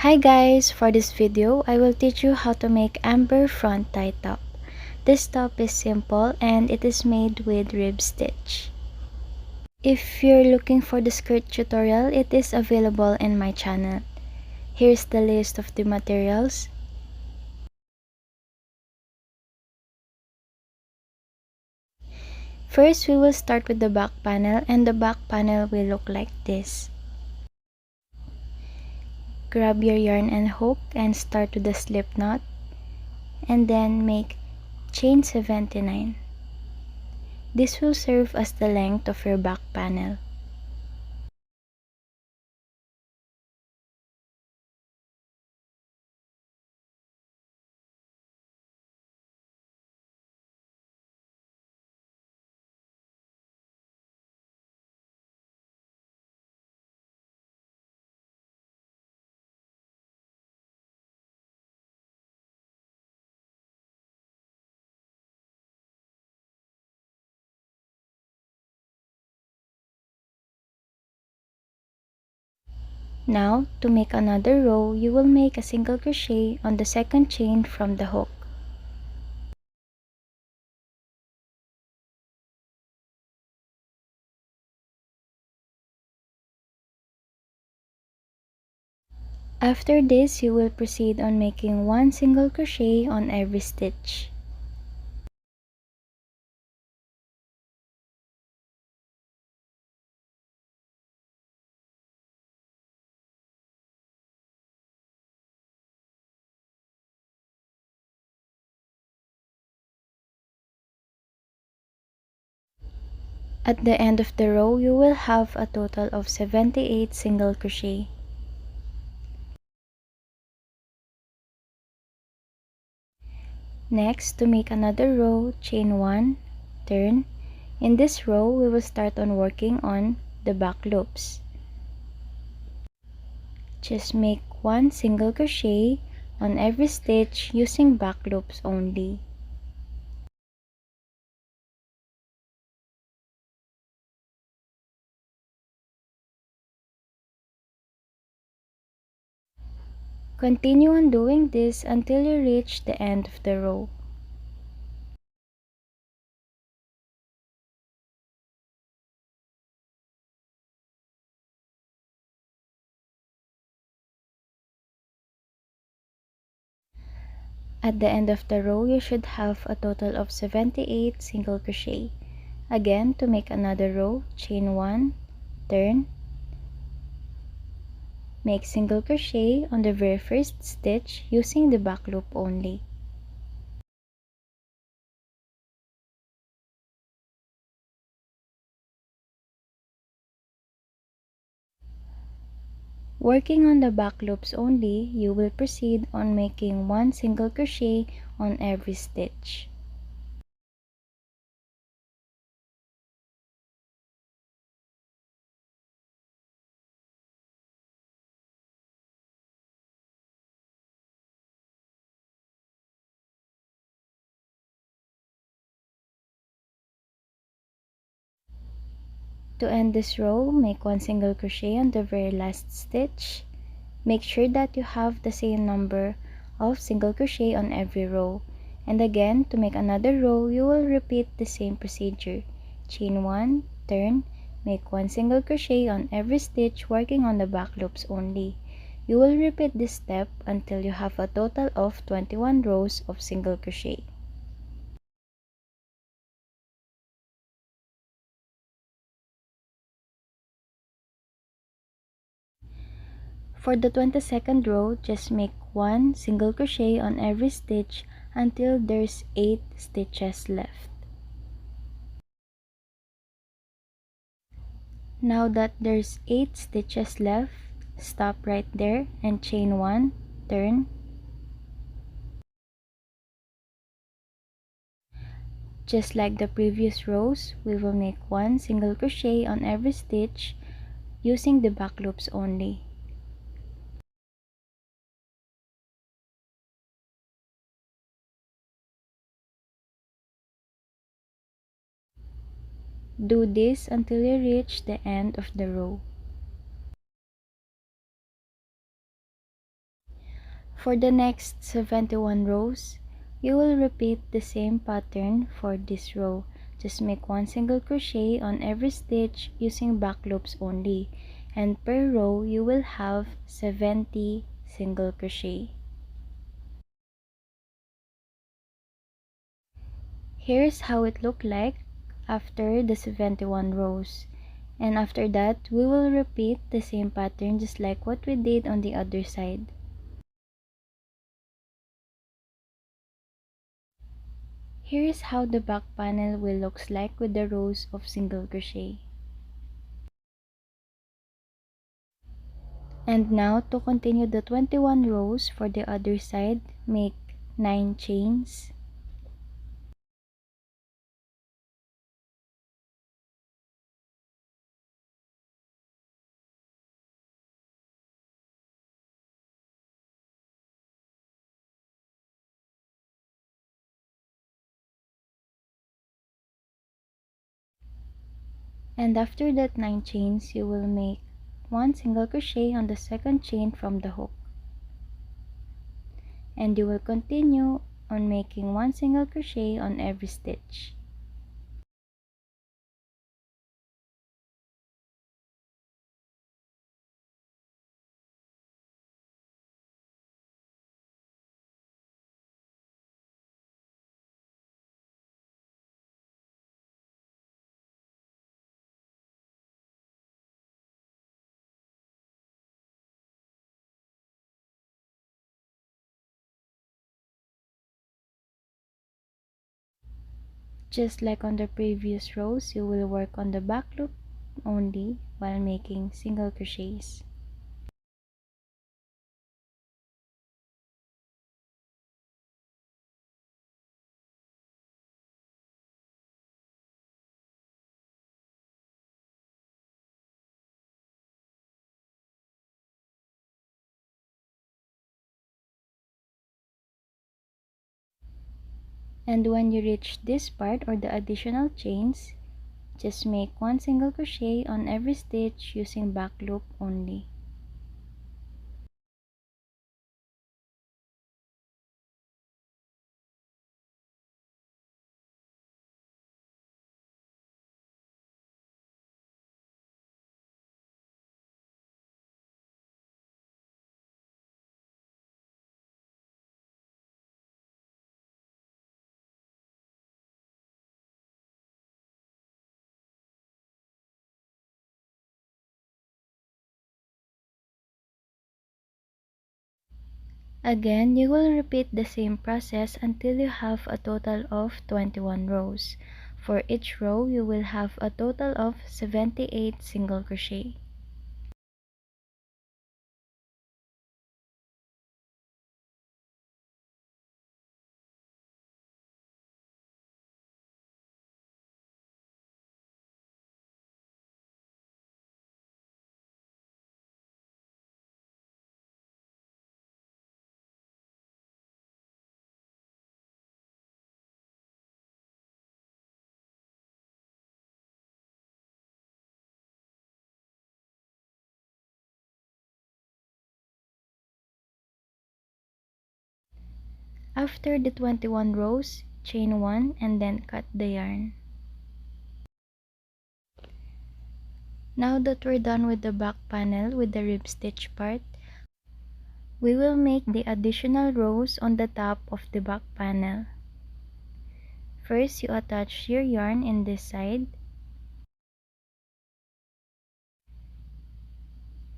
Hi guys, for this video, I will teach you how to make amber front tie top. This top is simple and it is made with rib stitch. If you're looking for the skirt tutorial, it is available in my channel. Here's the list of the materials. First, we will start with the back panel, and the back panel will look like this. Grab your yarn and hook and start with the slip knot, and then make chain 79. This will serve as the length of your back panel. Now, to make another row, you will make a single crochet on the second chain from the hook. After this, you will proceed on making one single crochet on every stitch. At the end of the row, you will have a total of 78 single crochet. Next, to make another row, chain 1, turn. In this row, we will start on working on the back loops. Just make one single crochet on every stitch using back loops only. Continue on doing this until you reach the end of the row. At the end of the row, you should have a total of 78 single crochet. Again, to make another row, chain 1, turn, make single crochet on the very first stitch using the back loop only. Working on the back loops only, you will proceed on making one single crochet on every stitch. To end this row, make one single crochet on the very last stitch. Make sure that you have the same number of single crochet on every row. And again, to make another row, you will repeat the same procedure. Chain 1, turn, make one single crochet on every stitch working on the back loops only. You will repeat this step until you have a total of 21 rows of single crochet. For the 22nd row, just make one single crochet on every stitch until there's 8 stitches left. Now that there's 8 stitches left, stop right there and chain 1, turn. Just like the previous rows, we will make one single crochet on every stitch using the back loops only. Do this until you reach the end of the row. For the next 71 rows, you will repeat the same pattern for this row. Just make one single crochet on every stitch using back loops only, and per row you will have 70 single crochet. Here's how it looked like after the 71 rows. And after that, we will repeat the same pattern just like what we did on the other side. Here is how the back panel will looks like with the rows of single crochet. And now to continue the 21 rows for the other side, make 9 chains. And after that 9 chains, you will make one single crochet on the second chain from the hook. And you will continue on making one single crochet on every stitch. Just like on the previous rows, you will work on the back loop only while making single crochets. And when you reach this part or the additional chains, just make one single crochet on every stitch using back loop only. Again, you will repeat the same process until you have a total of 21 rows. For each row, you will have a total of 78 single crochet. After the 21 rows, chain 1 and then cut the yarn. Now that we're done with the back panel with the rib stitch part, we will make the additional rows on the top of the back panel. First, you attach your yarn in this side,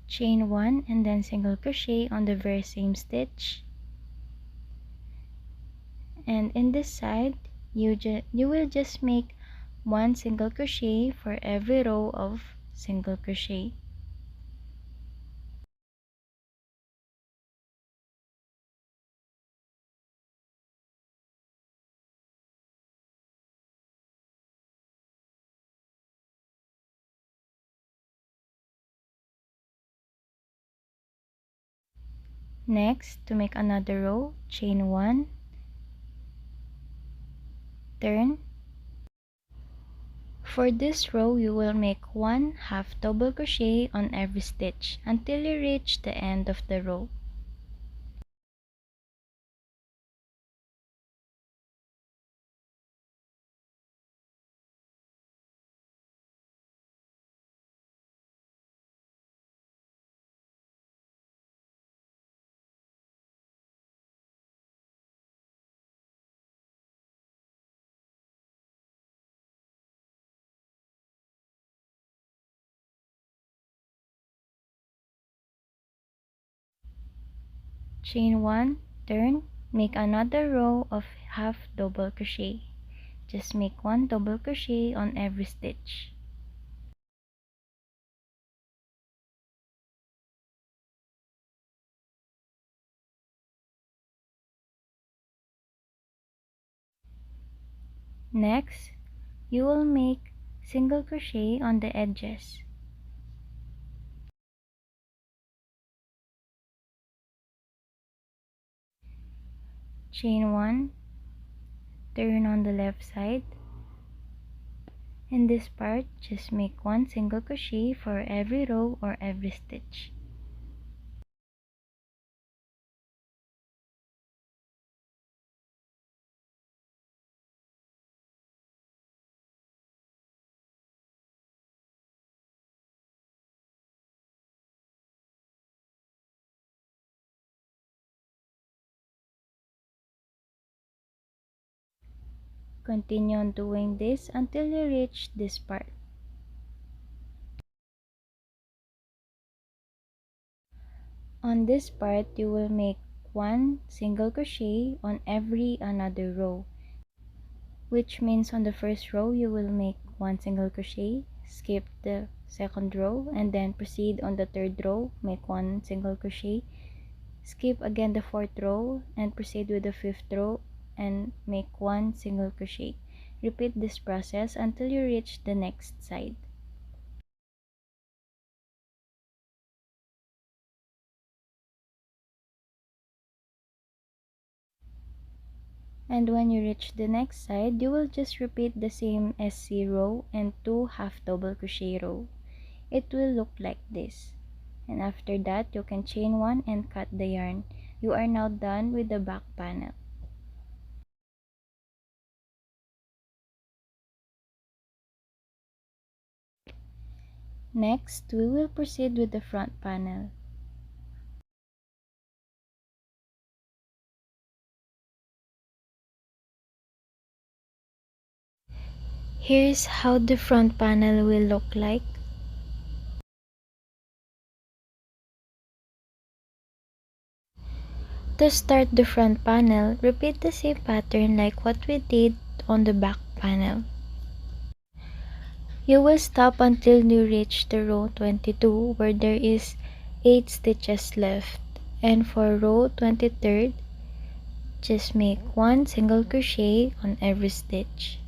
chain 1 and then single crochet on the very same stitch. And in this side, you will just make one single crochet for every row of single crochet. Next, to make another row, chain 1, turn. For this row, you will make one half double crochet on every stitch until you reach the end of the row. chain 1, turn, make another row of half double crochet. Just make 1 double crochet on every stitch. Next, you will make single crochet on the edges. Chain 1, turn on the left side. In this part, just make 1 single crochet for every row or every stitch. Continue on doing this until you reach this part. On this part, you will make 1 single crochet on every another row, which means on the first row you will make 1 single crochet, skip the second row, and then proceed on the third row, make 1 single crochet, skip again the fourth row, and proceed with the fifth row and make 1 single crochet. Repeat this process until you reach the next side. And when you reach the next side, you will just repeat the same SC row and 2 half double crochet row. It will look like this. And after that, you can chain 1 and cut the yarn. You are now done with the back panel. Next, we will proceed with the front panel. Here's how the front panel will look like. To start the front panel, repeat the same pattern like what we did on the back panel. You will stop until you reach the row 22 where there is 8 stitches left, and for row 23rd, just make 1 single crochet on every stitch.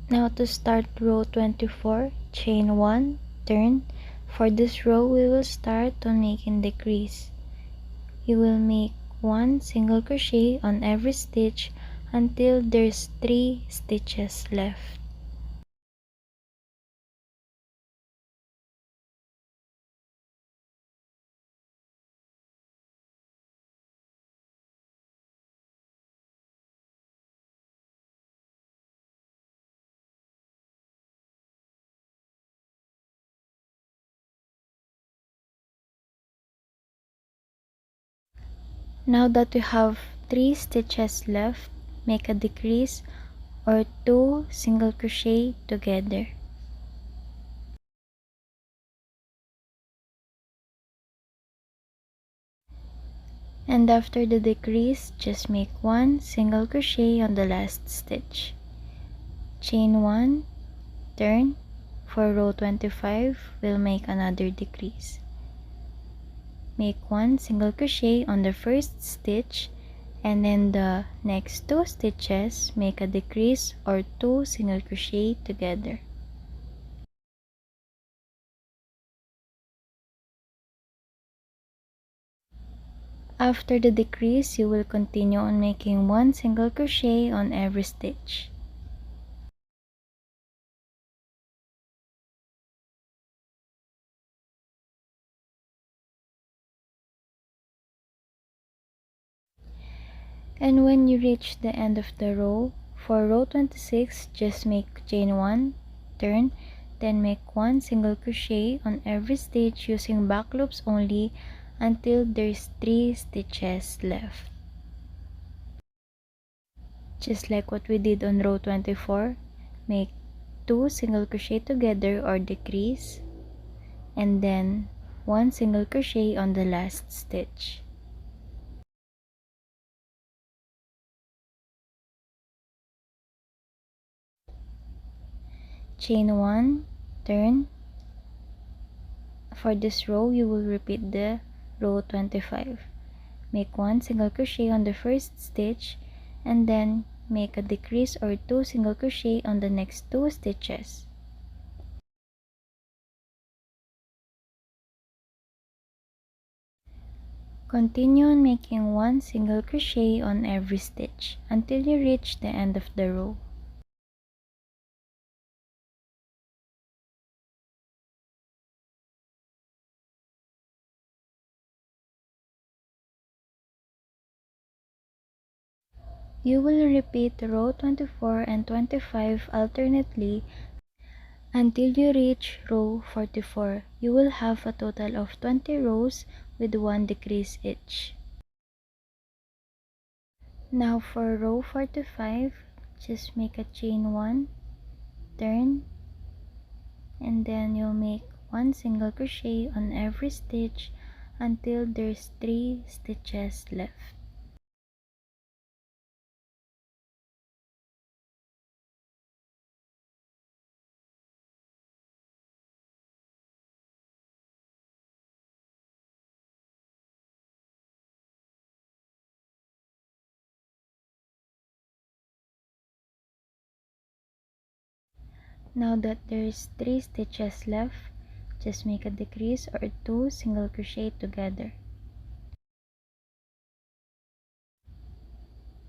Now to start row 24, chain 1, turn. For this row, we will start on making decrease. You will make 1 single crochet on every stitch until there's 3 stitches left. Now that we have 3 stitches left, make a decrease or 2 single crochet together. And after the decrease, just make 1 single crochet on the last stitch. Chain 1, turn. For row 25, we'll make another decrease. Make 1 single crochet on the first stitch, and then the next 2 stitches make a decrease or 2 single crochet together. After the decrease, you will continue on making 1 single crochet on every stitch. And when you reach the end of the row, for row 26, just make chain 1, turn, then make 1 single crochet on every stitch using back loops only until there's 3 stitches left. Just like what we did on row 24, make 2 single crochet together or decrease, and then 1 single crochet on the last stitch. Chain 1, turn. For this row, you will repeat the row 25. Make 1 single crochet on the first stitch and then make a decrease or 2 single crochet on the next 2 stitches. Continue on making 1 single crochet on every stitch until you reach the end of the row. You will repeat row 24 and 25 alternately until you reach row 44. You will have a total of 20 rows with 1 decrease each. Now for row 45, just make a chain 1, turn, and then you'll make 1 single crochet on every stitch until there's 3 stitches left. Now that there's 3 stitches left, just make a decrease or 2 single crochet together.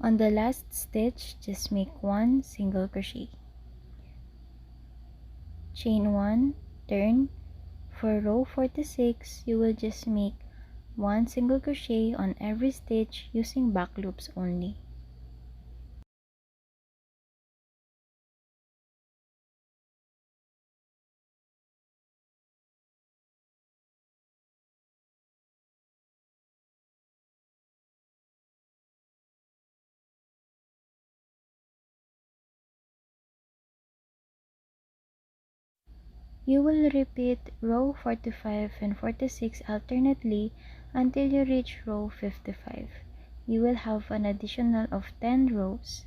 On the last stitch, just make 1 single crochet. Chain 1, turn. For row 46, you will just make 1 single crochet on every stitch using back loops only. You will repeat row 45 and 46 alternately until you reach row 55. You will have an additional of 10 rows.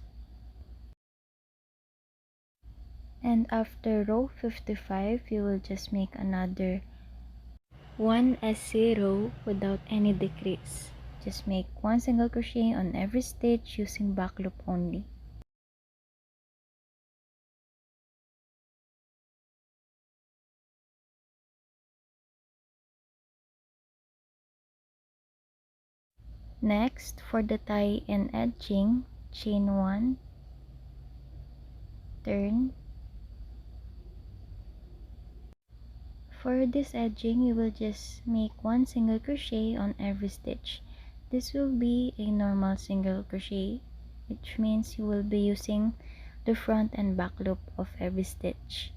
And after row 55, you will just make another 1 essay row without any decrease. Just make 1 single crochet on every stitch using back loop only. Next, for the tie and edging, chain 1, turn. For this edging, you will just make 1 single crochet on every stitch. This will be a normal single crochet, which means you will be using the front and back loop of every stitch.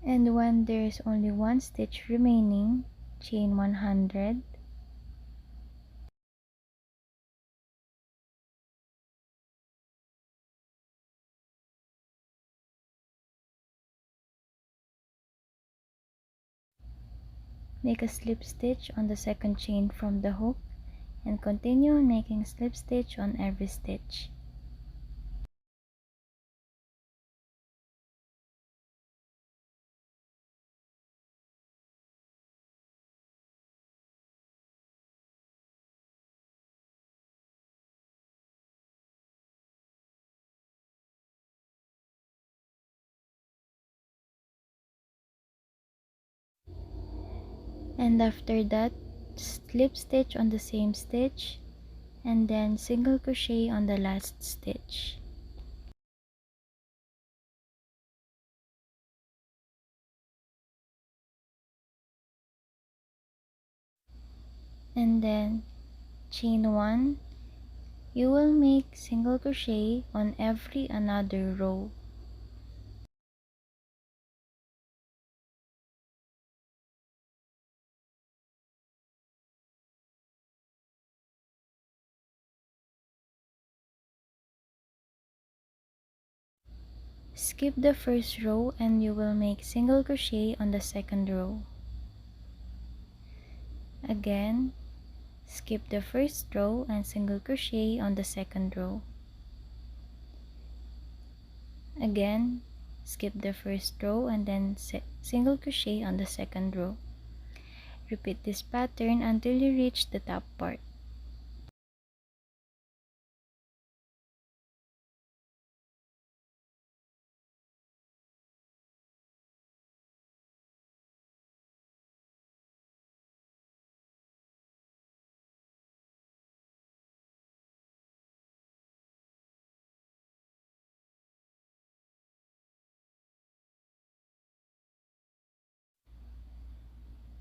And when there is only 1 stitch remaining, chain 100. Make a slip stitch on the second chain from the hook and continue making slip stitch on every stitch. And after that, slip stitch on the same stitch and then single crochet on the last stitch. And then chain 1, you will make single crochet on every another row. Skip the first row and you will make single crochet on the second row. Again, skip the first row and single crochet on the second row. Again, skip the first row and then single crochet on the second row. Repeat this pattern until you reach the top part.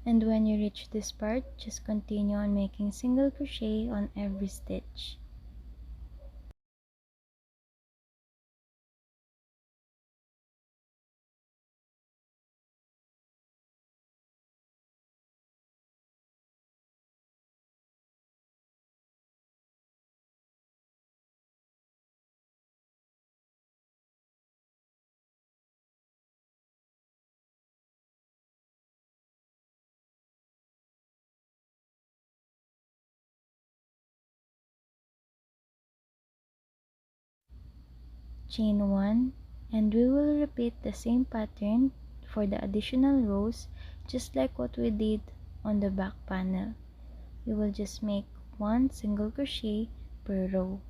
And when you reach this part, just continue on making single crochet on every stitch. Chain 1, and we will repeat the same pattern for the additional rows just like what we did on the back panel. We will just make one single crochet per row.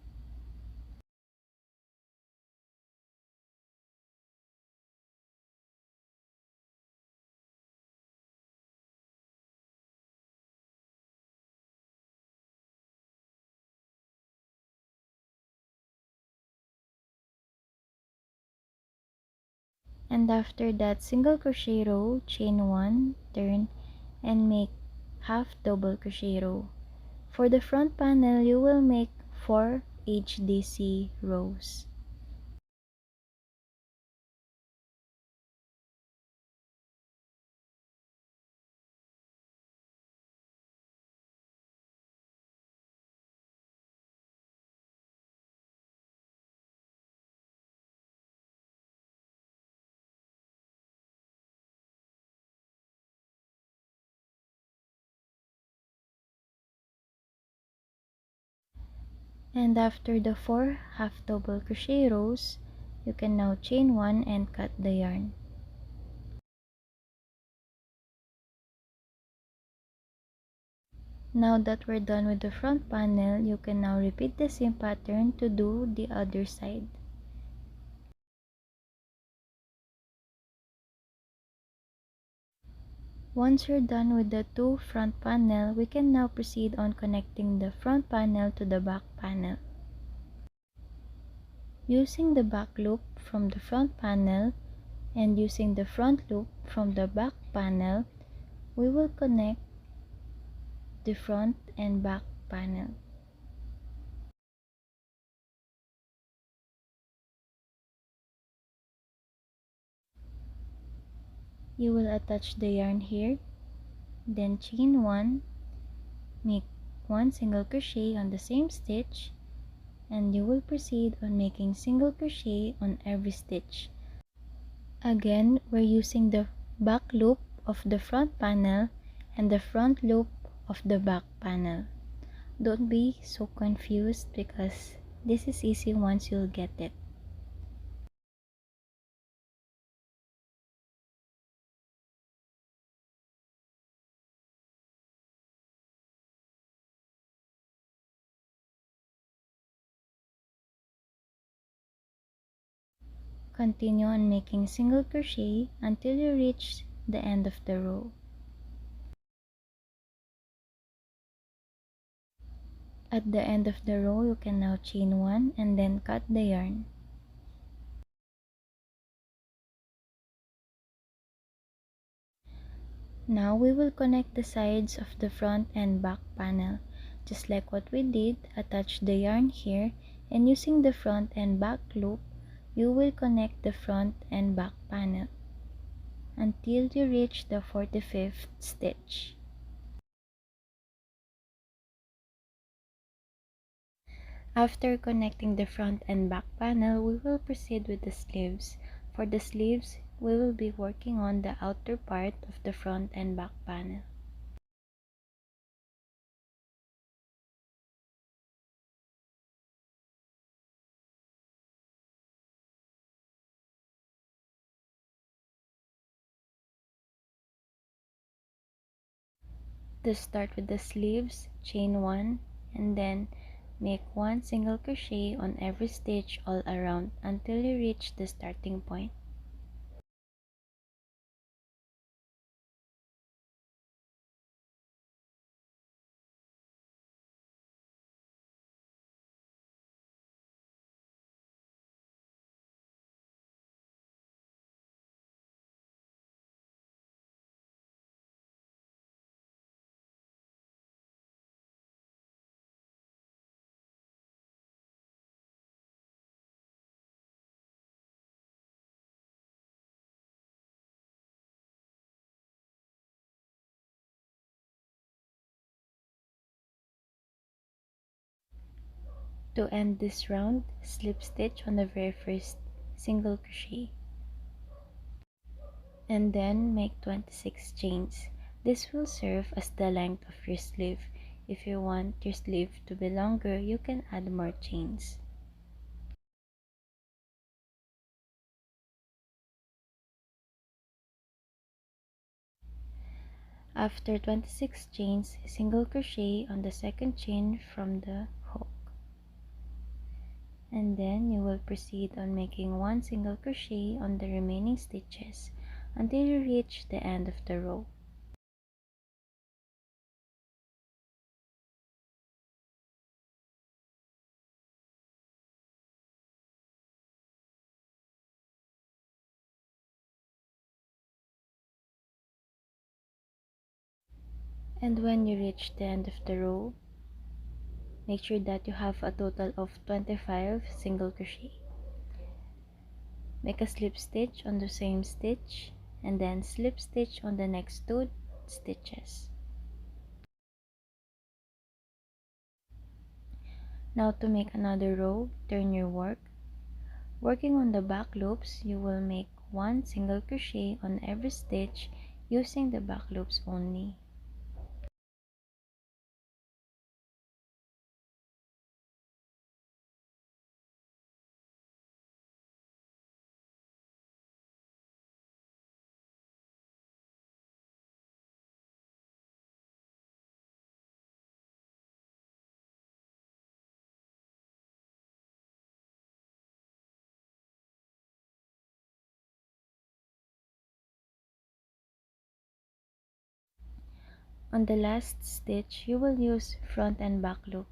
And after that single crochet row, chain 1, turn and make half double crochet row. For the front panel, you will make 4 HDC rows. And after the 4 half double crochet rows, you can now chain 1 and cut the yarn. Now that we're done with the front panel, you can now repeat the same pattern to do the other side. Once you're done with the two front panel, we can now proceed on connecting the front panel to the back panel. Using the back loop from the front panel and using the front loop from the back panel, we will connect the front and back panel. You will attach the yarn here, then chain 1, make 1 single crochet on the same stitch, and you will proceed on making single crochet on every stitch. Again, we're using the back loop of the front panel and the front loop of the back panel. Don't be so confused because this is easy once you'll get it. Continue on making single crochet until you reach the end of the row. At the end of the row, you can now chain 1 and then cut the yarn. Now we will connect the sides of the front and back panel. Just like what we did, attach the yarn here, and using the front and back loop, you will connect the front and back panel until you reach the 45th stitch. After connecting the front and back panel, we will proceed with the sleeves. For the sleeves, we will be working on the outer part of the front and back panel. To start with the sleeves, chain 1 and then make 1 single crochet on every stitch all around until you reach the starting point. To end this round, slip stitch on the very first single crochet and then make 26 chains. This will serve as the length of your sleeve. If you want your sleeve to be longer, you can add more chains. After 26 chains, single crochet on the second chain from the hook. And then you will proceed on making 1 single crochet on the remaining stitches until you reach the end of the row. And when you reach the end of the row, make sure that you have a total of 25 single crochet. Make a slip stitch on the same stitch and then slip stitch on the next 2 stitches. Now to make another row, turn your work. Working on the back loops, you will make 1 single crochet on every stitch using the back loops only. On the last stitch, you will use front and back loop,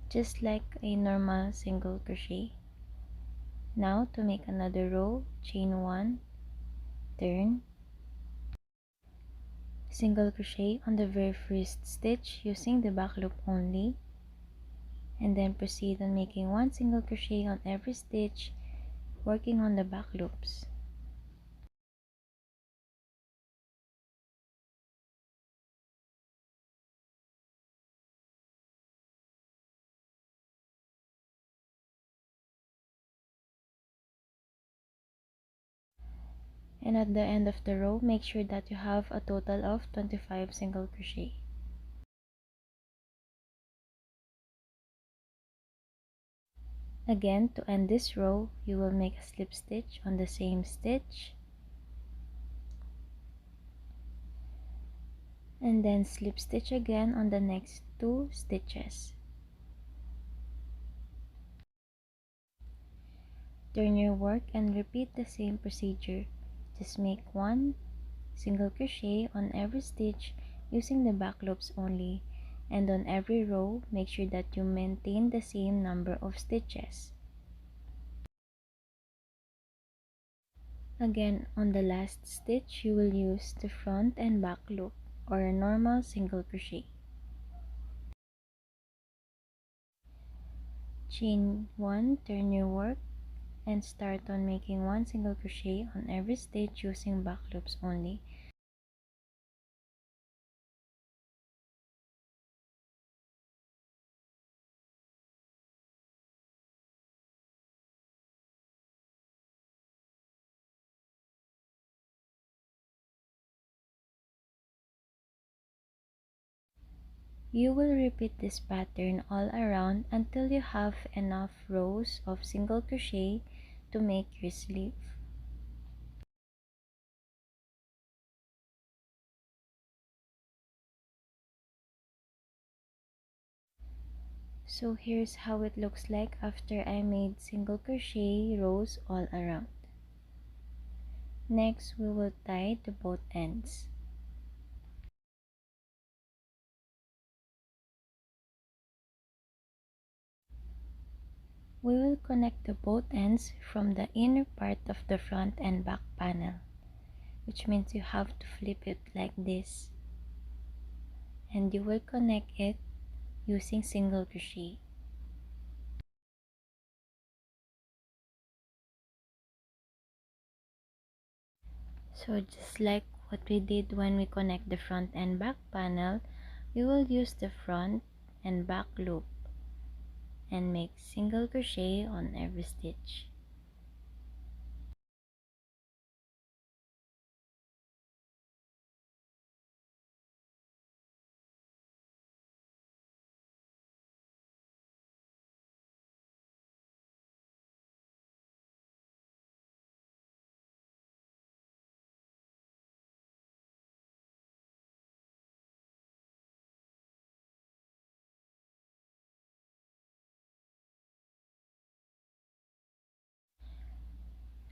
just like a normal single crochet. Now to make another row, chain 1, turn, single crochet on the very first stitch using the back loop only, and then proceed on making 1 single crochet on every stitch, working on the back loops. And at the end of the row, make sure that you have a total of 25 single crochet. Again, to end this row, you will make a slip stitch on the same stitch and then slip stitch again on the next 2 stitches. Turn your work and repeat the same procedure. Just make 1 single crochet on every stitch using the back loops only, And on every row, make sure that you maintain the same number of stitches. Again, on the last stitch, you will use the front and back loop or a normal single crochet. Chain 1, turn your work, and start on making one single crochet on every stitch using back loops only. You will repeat this pattern all around until you have enough rows of single crochet to make your sleeve. So here's how it looks like after I made single crochet rows all around. Next, we will tie to both ends. We will connect the both ends from the inner part of the front and back panel, which means you have to flip it like this, and you will connect it using single crochet. So just like what we did when we connect the front and back panel, we will use the front and back loop and make single crochet on every stitch.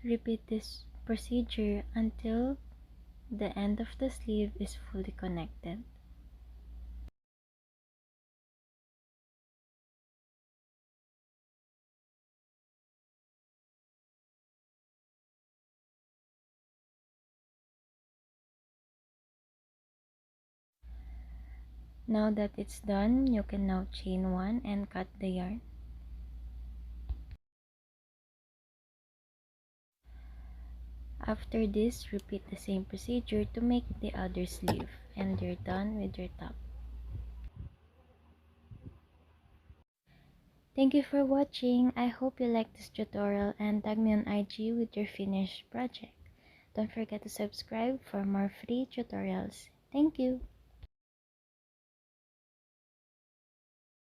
Repeat this procedure until the end of the sleeve is fully connected. Now that it's done, you can now chain one and cut the yarn. After this, repeat the same procedure to make the other sleeve, and you're done with your top. Thank you for watching. I hope you liked this tutorial and tag me on IG with your finished project. Don't forget to subscribe for more free tutorials. Thank you.